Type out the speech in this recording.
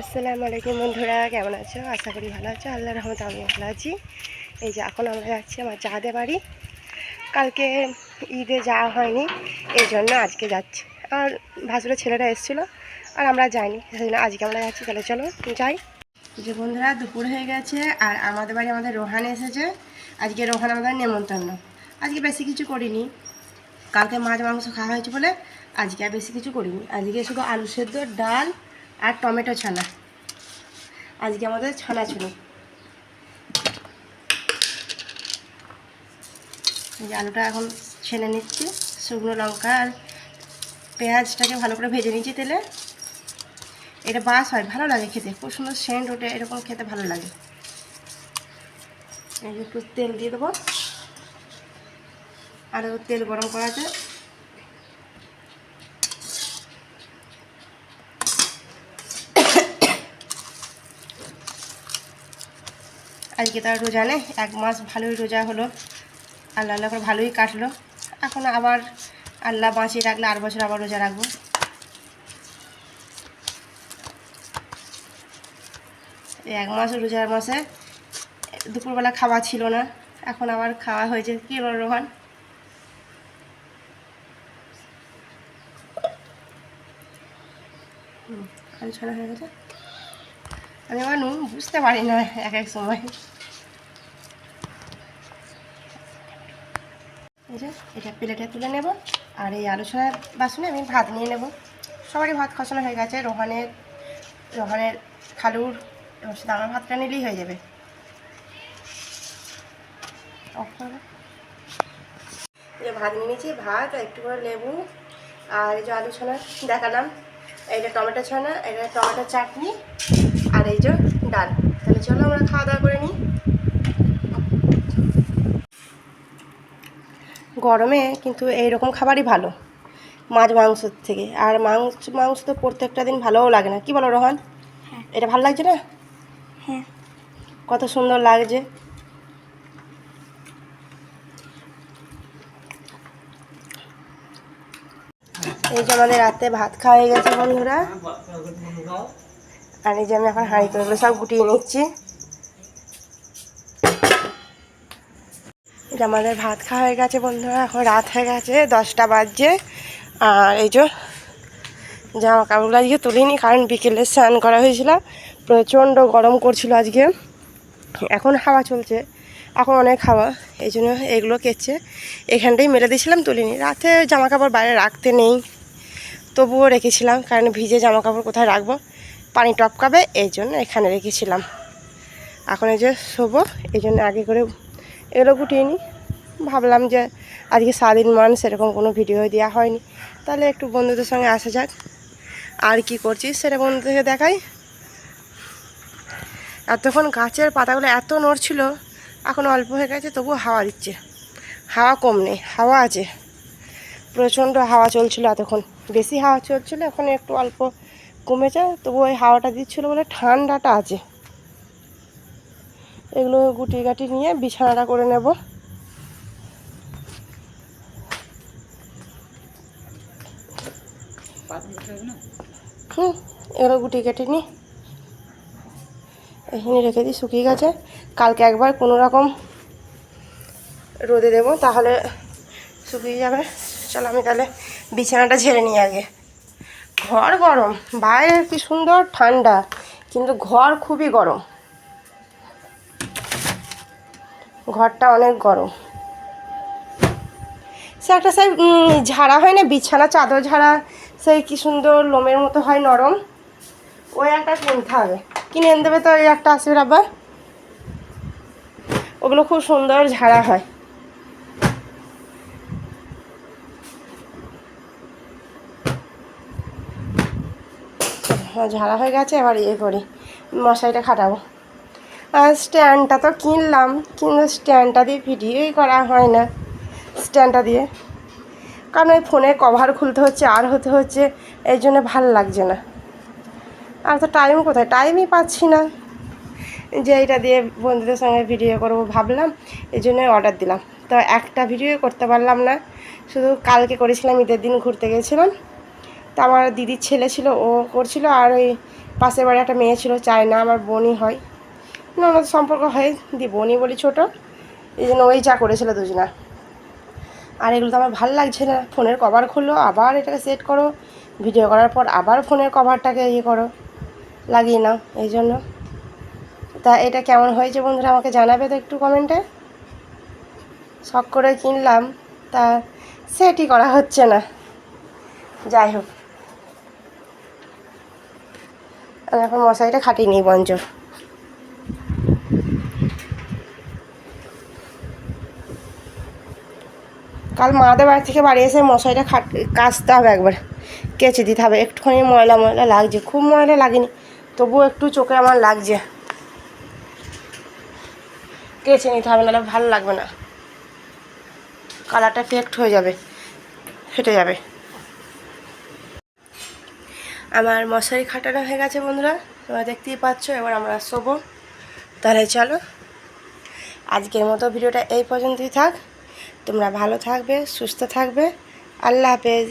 আসসালামু আলাইকুম বন্ধুরা, কেমন আছো? আশা করি ভালো আছো। আল্লাহর রহমতে আমি ভালো আছি। এই যে এখন আমরা যাচ্ছি আমার যাদের বাড়ি। কালকে ঈদে যাওয়া হয়নি, এই জন্য আজকে যাচ্ছি। আর ভাসুরের ছেলেরা এসেছিলো আর আমরা যাইনি, সেই জন্য আজকে আমরা যাচ্ছি। তাহলে চলো যাই। যে বন্ধুরা, দুপুর হয়ে গেছে আর আমাদের বাড়ি আমাদের রোহান এসেছে। আজকে রোহান আমাদের নেমন্তন্ন। আজকে বেশি কিছু করিনি, কালকে মাছ মাংস খাওয়া হয়েছে বলে আজকে আর বেশি কিছু করিনি। আজকে শুধু আলু সেদ্ধ, ডাল আর টমেটো ছানা। আজকে আমাদের ছানা ছিল। এই যে আলুটা এখন ছেলে নিচ্ছি, শুকনো লঙ্কা আর পেঁয়াজটাকে ভালো করে ভেজে নিচ্ছি তেলে। এটা বাস হয়, ভালো লাগে খেতে, খুব সুন্দর সেন্ট ওঠে, এরকম খেতে ভালো লাগে। এই যে একটু তেল দিয়ে দেবো, আরও তেল গরম করা আছে। আজকে তার রোজা নেই, 1 মাস ভালোই রোজা হলো, আল্লাহ আল্লাহ করে ভালোই কাটলো। এখন আবার আল্লাহ বাঁচিয়ে রাখলে আর বছর আবার রোজা রাখবো। 1 মাস রোজার মাসে দুপুরবেলা খাওয়া ছিল না, এখন আবার খাওয়া হয়েছে। কী বল রোহান? আলু ছাড়া হয়ে গেছে। আমি আবার নুন বুঝতে পারি না এক এক সময়। এই যে এটা প্লেটে তুলে নেব, আর এই আলু ছাড়ার বাসনে আমি ভাত নিয়ে নেব। সবারই ভাত খসানো হয়ে গেছে, রোহানের খালুর, এবার শুধু আমার ভাতটা নিলেই হয়ে যাবে। এই যে ভাত নিয়ে নিয়েছি, ভাত একটু করে লেবু, আর এই যে আলু ছানা দেখালাম, এইটা টমেটো ছানা, এটা টমেটো চাটনি, আর এই যে ডাল। তাহলে চলো আমরা খাওয়া দাওয়া করে নিই। গরমে কিন্তু এইরকম খাবারই ভালো মাছ মাংসর থেকে। আর মাংস তো প্রত্যেকটা দিন ভালোও লাগে না, কি বলো রোহান? হ্যাঁ। এটা ভালো লাগছে না? হ্যাঁ, কত সুন্দর লাগছে। এই যে আমাদের রাতে ভাত খাওয়া হয়ে গেছে বন্ধুরা, আর এই যে আমি এখন হাঁড়ি করে সব গুটিয়ে নিচ্ছি। এই যে আমাদের ভাত খাওয়া হয়ে গেছে বন্ধুরা, এখন রাত হয়ে গেছে, 10টা বাজছে। আর এই যে জামা কাপড়গুলো আজকে তুলিনি, কারণ বিকেলে স্নান করা হয়েছিল, প্রচণ্ড গরম করছিল আজকে। এখন হাওয়া চলছে, এখন অনেক হাওয়া, এই জন্য এগুলো কেচে এখানটাই মেরে দিয়েছিলাম, তুলিনি। রাতে জামা কাপড় বাইরে রাখতে নেই, তবুও রেখেছিলাম, কারণ ভিজে জামা কাপড় কোথায় রাখবো, পানি টপকাবে, এই জন্য এখানে রেখেছিলাম। এখন এই যে শোবো, এই জন্য আগে করে এগুলো গুটিয়ে নিই। ভাবলাম যে আজকে সারাদিন সেরকম কোনো ভিডিও দেওয়া হয়নি, তাহলে একটু বন্ধুদের সঙ্গে আসা যাক, আর কি করছিস সেটা বন্ধুদেরকে দেখাই। এতক্ষণ গাছের পাতাগুলো এত নড়ছিল, এখন অল্প হয়ে গেছে, তবুও হাওয়া দিচ্ছে। হাওয়া কম নেই, হাওয়া আছে, প্রচণ্ড হাওয়া চলছিল এতক্ষণ, বেশি হাওয়া চলছিল, এখন একটু অল্প কমেছে, তবু ওই হাওয়াটা দিচ্ছিলো বলে ঠান্ডাটা আছে। এগুলো গুটি গাটি নিয়ে বিছানাটা করে নেব। এগুলো গুটি গাটি নিয়ে এখানে রেখে দিই, শুকিয়ে গেছে। কালকে একবার কোনো রকম রোদে দেবো, তাহলে শুকিয়ে যাবে। চলো আমি তাহলে বিছানাটা ঝেড়ে নিই আগে। ঘর গরম, বাইরে কি সুন্দর ঠান্ডা, কিন্তু ঘর খুবই গরম, ঘরটা অনেক গরম। সে একটা সেই ঝাড়া হয় না, বিছানা চাদর ঝাড়া, সেই কি সুন্দর লোমের মতো হয়, নরম, ওই একটা কিনতে হবে, কিনে এনে দেবে তো, ওই একটা আসবে আবার, ওগুলো খুব সুন্দর ঝাড়া হয়। ঝাড়া হয়ে গেছে, এবার ইয়ে করি, মশারিটা খাটাবো। আর স্ট্যান্ডটা তো কিনলাম, কিন্তু স্ট্যান্ডটা দিয়ে ভিডিওই করা হয় না স্ট্যান্ডটা দিয়ে, কারণ ওই ফোনের কভার খুলতে হচ্ছে আর হতে হচ্ছে, এই জন্য ভালো লাগছে না। আর তো টাইম কোথায়, টাইমই পাচ্ছি না যে এইটা দিয়ে বন্ধুদের সঙ্গে ভিডিও করবো, ভাবলাম এই জন্য অর্ডার দিলাম। তো একটা ভিডিও করতে পারলাম না, শুধু কালকে করেছিলাম, ঈদের দিন ঘুরতে গেছিলাম, তো আমার দিদির ছেলে ছিল, ও করছিল, আর ওই পাশের বাড়ি একটা মেয়ে ছিল, চায় না আমার বোনই হয়, ননদ সম্পর্ক হয়, দি বোনই বলি ছোটো, এই জন্য ওই চা করেছিল দুজনা। আর এগুলো তো আমার ভালো লাগছে না, ফোনের কভার খুললো আবার এটাকে সেট করো, ভিডিও করার পর আবার ফোনের কভারটাকে ইয়ে করো, লাগিয়ে নাও, এই জন্য। তা এটা কেমন হয়েছে বন্ধুরা আমাকে জানাবে তো একটু কমেন্টে। শখ করে কিনলাম, তা সেটই করা হচ্ছে না। যাই হোক, আমি এখন মশারিটা খাটিয়ে নিই বঞ্চ। কাল মাদের বাড়ি থেকে বাড়ি এসে মশারিটা কাচতে হবে, একবার কেচে দিতে হবে। একটুখানি ময়লা ময়লা লাগছে, খুব ময়লা লাগেনি, তবুও একটু চোখে আমার লাগছে, কেচে নিতে হবে, নাহলে ভালো লাগবে না, কালারটা ফেক্ট হয়ে যাবে, ফেটে যাবে। আমার মশারি খাটানো হয়ে গেছে বন্ধুরা, তোমরা দেখতেই পাচ্ছ। এবার আমরা শোবো, তাহলে চলো আজকের মতো ভিডিওটা এই পর্যন্তই থাক। তোমরা ভালো থাকবে, সুস্থ থাকবে, আল্লাহ হাফেজ।